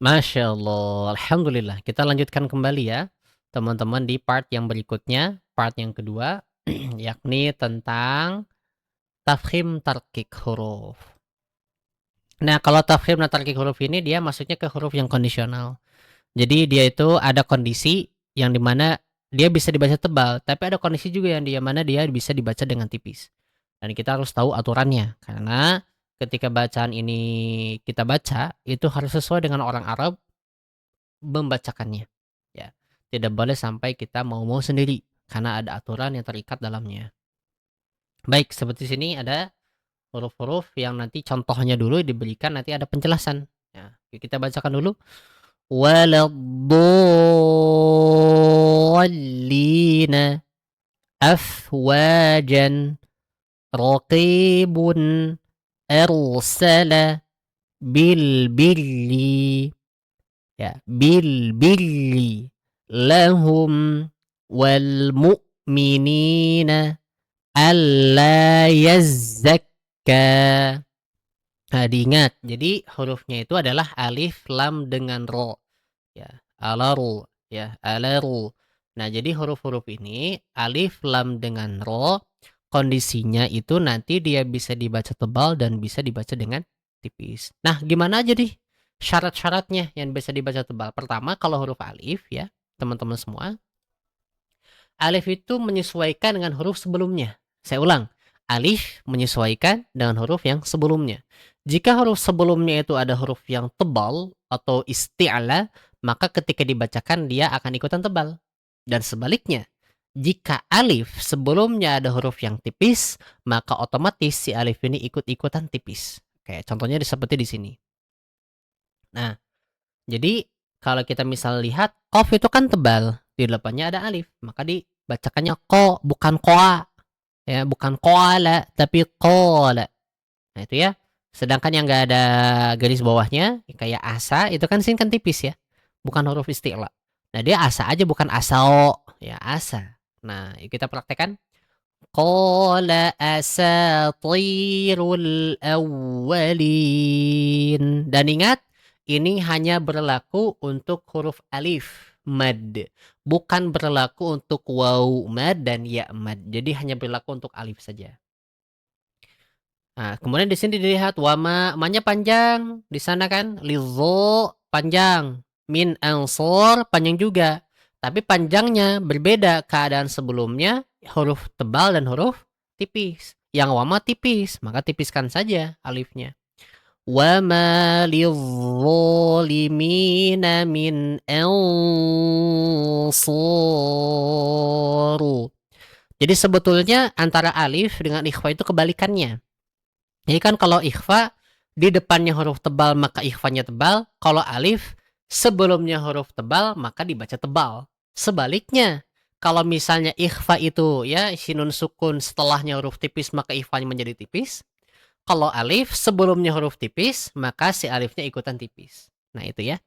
Masya Allah, alhamdulillah. Kita lanjutkan kembali ya, teman-teman di part yang berikutnya, part yang kedua, yakni tentang tafkhim tarkik huruf. Nah, kalau tafkhim dan tarkik huruf ini dia masuknya ke huruf yang kondisional. Jadi dia itu ada kondisi yang dimana dia bisa dibaca tebal, tapi ada kondisi juga yang dia mana dia bisa dibaca dengan tipis. Dan kita harus tahu aturannya, karena ketika bacaan ini kita baca, itu harus sesuai dengan orang Arab membacakannya. Ya, tidak boleh sampai kita mau-mau sendiri, karena ada aturan yang terikat dalamnya. Baik, seperti sini ada huruf-huruf yang nanti contohnya dulu diberikan, nanti ada penjelasan. Ya, kita bacakan dulu. Waladdallina afwajan raqibun arsala billi ya billi lahum wal mu'minina alla yazzakka. Nah, diingat. Jadi hurufnya itu adalah alif, lam dengan ro. Ya, alaru, ya, alaru. Nah, jadi huruf-huruf ini alif, lam dengan ro, kondisinya itu nanti dia bisa dibaca tebal dan bisa dibaca dengan tipis. Nah, gimana aja nih syarat-syaratnya yang bisa dibaca tebal? Pertama, kalau huruf alif ya, teman-teman semua, alif itu menyesuaikan dengan huruf sebelumnya. Saya ulang, alif menyesuaikan dengan huruf yang sebelumnya. Jika huruf sebelumnya itu ada huruf yang tebal atau isti'la, maka ketika dibacakan dia akan ikutan tebal. Dan sebaliknya, jika alif sebelumnya ada huruf yang tipis, maka otomatis si alif ini ikut-ikutan tipis. Kayak contohnya seperti di sini. Nah, jadi kalau kita misal lihat qaf itu kan tebal, di depannya ada alif, maka dibacakannya ko, bukan koa. Ya, bukan koala, tapi kola. Nah, itu ya. Sedangkan yang enggak ada garis bawahnya, kayak asa, itu kan sin kan tipis ya. Bukan huruf isti'la. Nah, dia asa aja bukan asao, ya asa. Nah, yuk kita praktekkan. Qala asatirul awwalin. Dan ingat, ini hanya berlaku untuk huruf alif mad, bukan berlaku untuk waw mad dan ya mad. Jadi hanya berlaku untuk alif saja. Nah, kemudian di sini dilihat wama, manya panjang di sana kan, lizo panjang, min ansor panjang juga. Tapi panjangnya berbeda keadaan sebelumnya, huruf tebal dan huruf tipis. Yang wama tipis, maka tipiskan saja alifnya. Wama lidzalimina min ansor. Jadi sebetulnya antara alif dengan ikhfa itu kebalikannya. Jadi kan kalau ikhfa di depannya huruf tebal maka ikhfanya tebal, kalau alif sebelumnya huruf tebal maka dibaca tebal. Sebaliknya, kalau misalnya ikhfa itu ya sinun sukun setelahnya huruf tipis maka ikhfanya menjadi tipis. Kalau alif sebelumnya huruf tipis maka si alifnya ikutan tipis. Nah, itu ya.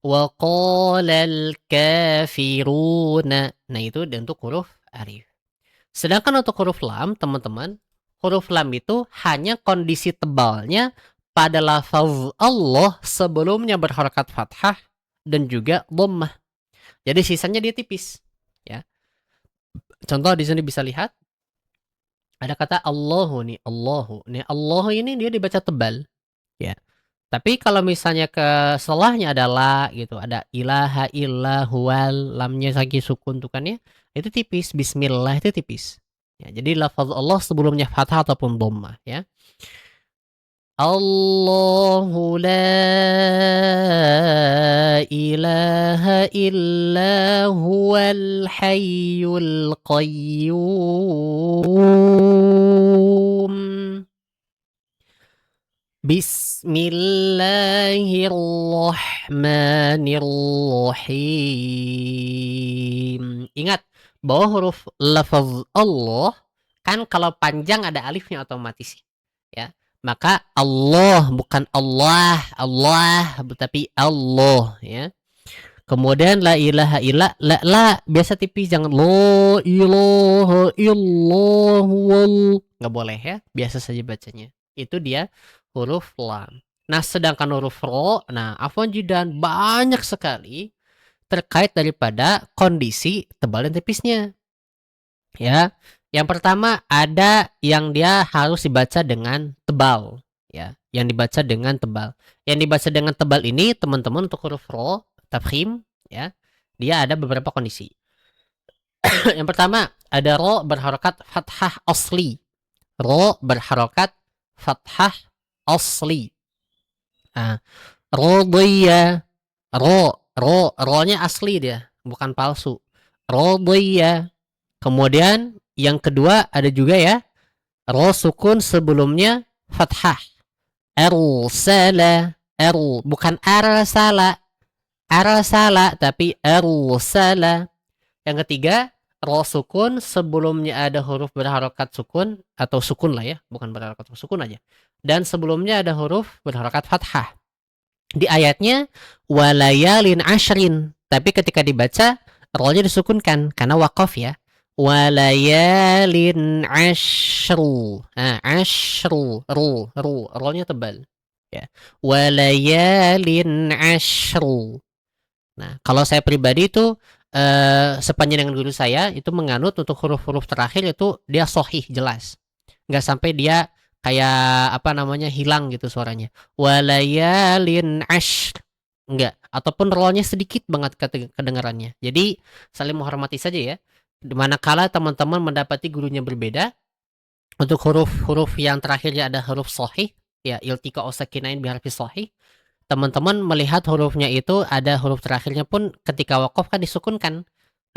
Wa qalal kafiruna. Nah, itu untuk huruf alif. Sedangkan untuk huruf lam, teman-teman, huruf lam itu hanya kondisi tebalnya pada lafaz Allah sebelumnya berharakat fathah dan juga dhammah. Jadi sisanya dia tipis, ya. Contoh di sini bisa lihat ada kata Allahu nih, Allahu. Nih Allahu ini dia dibaca tebal, ya. Tapi kalau misalnya ke setelahnya adalah gitu, ada ilaha illa huwal, lamnya lagi sukun tuh kan ya, itu tipis, bismillah itu tipis. Ya, jadi lafaz Allah sebelumnya fathah ataupun dhammah ya. Allahu la ilaha illa huwal hayyul qayyum. Bismillahirrahmanirrahim. Ingat bahwa huruf lafaz Allah kan kalau panjang ada alifnya otomatis ya. Maka Allah bukan Allah, Allah tapi Allah ya. Kemudian la ilaha illa la biasa tipis, jangan la ilaha illallah, nggak boleh ya, biasa saja bacanya. Itu dia huruf lam. Nah, sedangkan huruf ro, nah afwan jidan banyak sekali terkait daripada kondisi tebal dan tipisnya. Ya, yang pertama ada yang dia harus dibaca dengan tebal, ya, yang dibaca dengan tebal. Yang dibaca dengan tebal ini teman-teman untuk huruf ro, tafkhim, ya, dia ada beberapa kondisi. Yang pertama ada ro berharokat fathah asli, ro berharokat fathah asli. Nah, rodiyah, ro-nya asli dia, bukan palsu. Rodiyah. Kemudian yang kedua ada juga ya, ro sukun sebelumnya fathah. Arsala, bukan arsala, arsala tapi arsala. Yang ketiga, ro sukun sebelumnya ada huruf berharokat sukun atau sukun lah ya, bukan berharokat sukun aja. Dan sebelumnya ada huruf berharokat fathah. Di ayatnya walayalin ashrin, tapi ketika dibaca ro-nya disukunkan karena wakaf ya. Walayalin ashru. Nah, ashru, ro-nya tebal. Ya. Walayalin ashru. Nah, kalau saya pribadi itu sepanjang dengan guru saya itu menganut untuk huruf-huruf terakhir itu dia sohih jelas. Nggak sampai dia kayak apa namanya hilang gitu suaranya. Walayalin ash, enggak, ataupun rollnya sedikit banget kedengarannya. Jadi saling menghormati saja ya. Manakala teman-teman mendapati gurunya berbeda untuk huruf-huruf yang terakhirnya ada huruf sohih, ya iltika osakinain biharfi sohih, teman-teman melihat hurufnya itu ada huruf terakhirnya pun ketika wakaf kan disukunkan.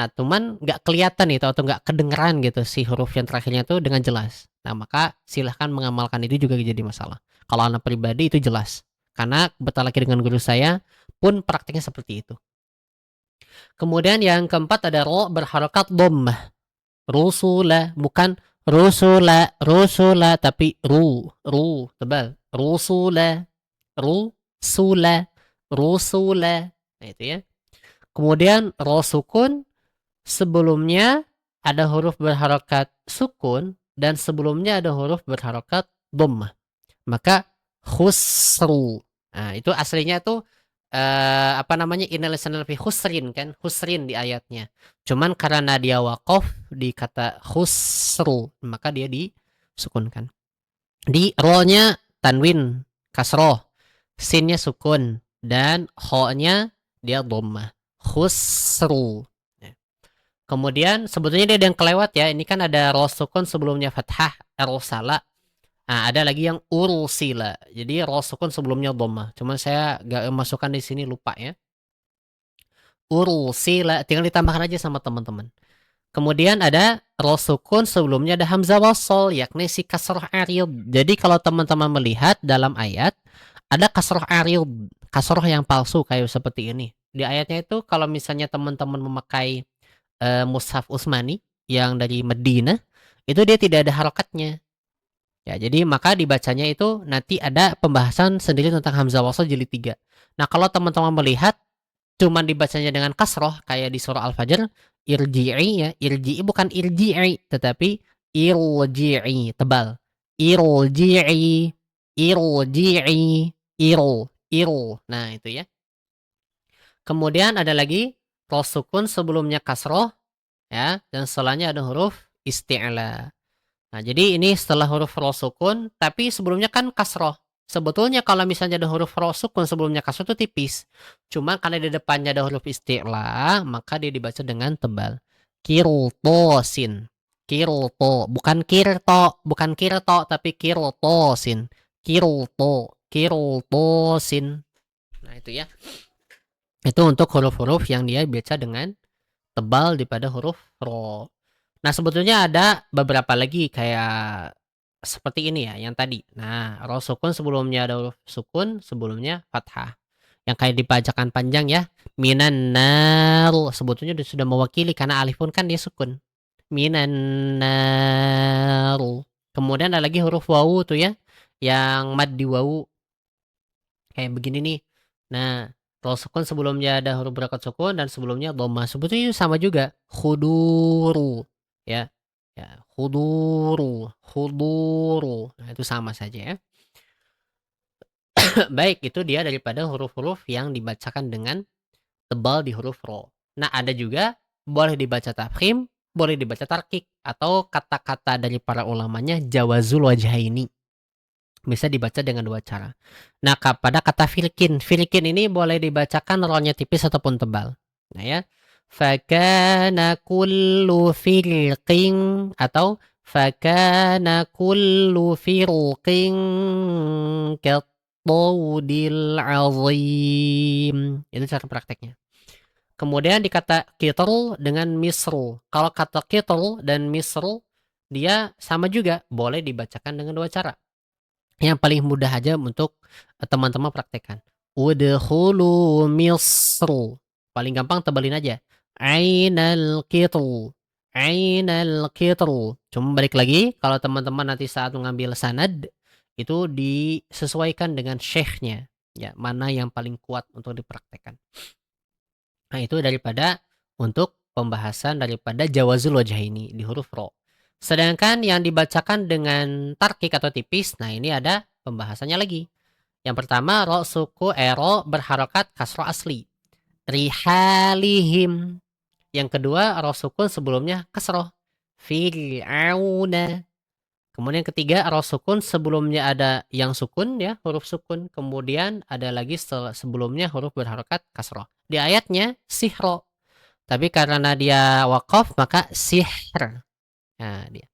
Nah, cuman nggak kelihatan itu atau nggak kedengeran gitu si huruf yang terakhirnya itu dengan jelas. Nah, maka silahkan mengamalkan itu juga jadi masalah. Kalau anak pribadi itu jelas. Karena kebetulan lagi dengan guru saya pun praktiknya seperti itu. Kemudian yang keempat ada ro berharokat dhammah. Rusula, bukan rusula tapi ru tebal. Rusula, rusula. Nah, itu ya. Kemudian ro sukun sebelumnya ada huruf berharokat sukun dan sebelumnya ada huruf berharokat dhammah. Maka khusru. Nah, itu aslinya tuh apa namanya innal insanal fi khusrin kan, khusrin di ayatnya. Cuman karena dia waqaf di kata khusru, maka dia disukunkan. Di ro-nya tanwin kasroh, sinnya sukun dan ho-nya dia dhammah. Khusru. Ya. Kemudian sebetulnya dia ada yang kelewat ya. Ini kan ada ro sukun sebelumnya fathah, ersala. Nah, ada lagi yang ursila. Jadi ro sukun sebelumnya dhammah. Cuman saya gak masukkan di sini lupa ya. Ursila tinggal ditambahkan aja sama teman-teman. Kemudian ada ro sukun sebelumnya ada hamzah wasol yakni si kasroh arid. Jadi kalau teman-teman melihat dalam ayat ada kasroh arid, kasroh yang palsu kayak seperti ini. Di ayatnya itu kalau misalnya teman-teman memakai mushaf Utsmani yang dari Madinah, itu dia tidak ada harokatnya. Ya, jadi maka dibacanya itu nanti ada pembahasan sendiri tentang hamzah wasl jilid 3. Nah, kalau teman-teman melihat cuman dibacanya dengan kasroh kayak di surah Al-Fajr, irji'i ya, irji'i bukan irji'i tetapi irji'i tebal. Irji'i, irji'i, iru. Nah, itu ya. Kemudian ada lagi ro sukun sebelumnya kasroh ya, dan setelahnya ada huruf isti'la. Nah, jadi ini setelah huruf ro sukun, tapi sebelumnya kan kasroh. Sebetulnya kalau misalnya ada huruf ro sukun sebelumnya kasroh itu tipis. Cuma karena di depannya ada huruf isti'la, maka dia dibaca dengan tebal. Kirtosin. Kirto, bukan kirto, bukan kirto, tapi kirtosin. Kirtosin. Nah, itu ya. Itu untuk huruf-huruf yang dia baca dengan tebal daripada huruf ro. Nah, sebetulnya ada beberapa lagi kayak seperti ini ya, yang tadi. Nah, ro sukun sebelumnya ada huruf sukun, sebelumnya fathah. Yang kayak dibacakan panjang ya. Minan nar. Sebetulnya sudah mewakili karena alif pun kan dia sukun. Minan nar. Kemudian ada lagi huruf wawu tuh ya. Yang mad di wawu. Kayak begini nih. Nah, ro sukun sebelumnya ada huruf berakat sukun dan sebelumnya dhammah. Sebetulnya sama juga. Khuduru. Ya. Ya, khuduru. Khuduru. Nah, itu sama saja ya. Baik, itu dia daripada huruf-huruf yang dibacakan dengan tebal di huruf ro. Nah, ada juga boleh dibaca tafkhim, boleh dibaca tarkik, atau kata-kata dari para ulamanya jawazul wajhaini. Bisa dibaca dengan dua cara. Nah, pada kata filkin, filkin ini boleh dibacakan ronya tipis ataupun tebal. Nah ya, fakana kullu firqin atau fakana kullu firqin kattawdil azim. Itu cara prakteknya. Kemudian di kata kitru dengan misru. Kalau kata kitru dan misru, dia sama juga, boleh dibacakan dengan dua cara. Yang paling mudah aja untuk teman-teman praktekkan. Udkhulu misru. Paling gampang tebalin aja. Ainal kitru. Ainal kitru. Cuma balik lagi, kalau teman-teman nanti saat mengambil sanad, itu disesuaikan dengan syekhnya. Ya, mana yang paling kuat untuk dipraktekkan. Nah, itu daripada untuk pembahasan daripada jawazul wajhaini di huruf ro. Sedangkan yang dibacakan dengan tarkik atau tipis, nah ini ada pembahasannya lagi. Yang pertama, ro suku ro berharokat kasro asli. Rihalihim. Yang kedua, ro sukun sebelumnya kasroh. Fir'auna. Kemudian yang ketiga, ro sukun sebelumnya ada yang sukun ya, huruf sukun. Kemudian ada lagi sebelumnya huruf berharokat kasroh. Di ayatnya sihro. Tapi karena dia wakaf maka sihr. Nah, dia.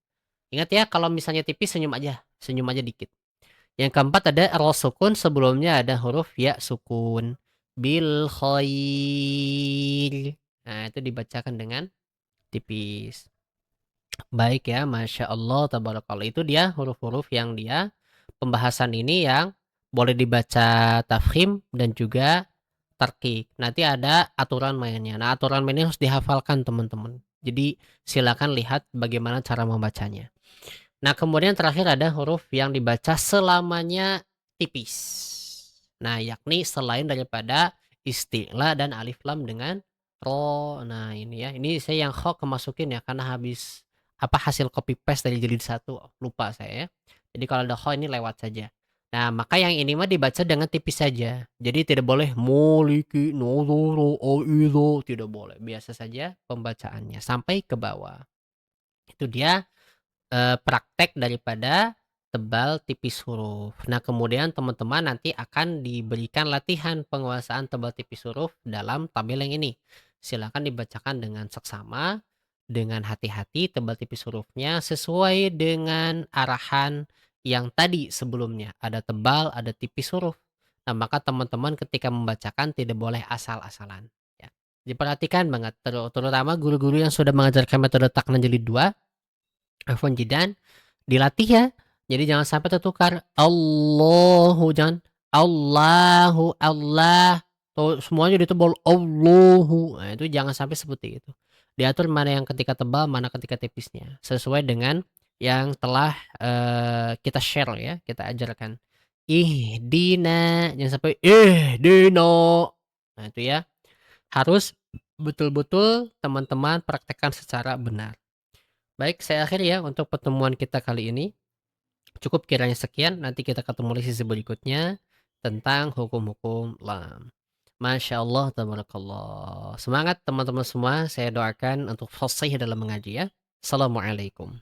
Ingat ya, kalau misalnya tipis senyum aja. Senyum aja dikit. Yang keempat ada ro sukun, sebelumnya ada huruf ya sukun. Bil khair. Nah, itu dibacakan dengan tipis. Baik ya, Masya Allah, tabarakallah. Itu dia huruf-huruf yang dia pembahasan ini yang boleh dibaca tafkhim dan juga tarkik. Nanti ada aturan mainnya. Nah, aturan mainnya harus dihafalkan teman-teman. Jadi silakan lihat bagaimana cara membacanya. Nah, kemudian terakhir ada huruf yang dibaca selamanya tipis. Nah, yakni selain daripada isti'la dan alif lam dengan ro. Nah, ini ya. Ini saya yang kho kemasukin ya karena habis hasil copy paste dari jilid 1. Lupa saya ya. Jadi kalau ada kho ini lewat saja. Nah, maka yang ini mah dibaca dengan tipis saja. Jadi tidak boleh muliki nozoro oizo, tidak boleh. Biasa saja pembacaannya sampai ke bawah. Itu dia praktek daripada tebal tipis huruf. Nah, kemudian teman-teman nanti akan diberikan latihan penguasaan tebal tipis huruf dalam tabel yang ini. Silakan dibacakan dengan seksama, dengan hati-hati tebal tipis hurufnya sesuai dengan arahan yang tadi sebelumnya. Ada tebal, ada tipis huruf. Nah, maka teman-teman ketika membacakan tidak boleh asal-asalan. Ya. Diperhatikan banget, terutama guru-guru yang sudah mengajarkan metode taknan jilid 2, Afwan jidan, dilatih ya. Jadi jangan sampai tertukar. Allahu, jangan Allahu, Allah. Tuh, semuanya ditebal Allahu. Nah, itu jangan sampai seperti itu. Diatur mana yang ketika tebal, mana ketika tipisnya. Sesuai dengan yang telah kita share ya, kita ajarkan. Ihdina, jangan sampai ihdina. Nah, itu ya. Harus betul-betul teman-teman praktekkan secara benar. Baik, saya akhiri ya untuk pertemuan kita kali ini. Cukup kiranya sekian, nanti kita ketemu di sesi berikutnya tentang hukum-hukum lam. Masya Allah, tabarakallah. Semangat teman-teman semua, saya doakan untuk fasih dalam mengaji ya. Assalamualaikum.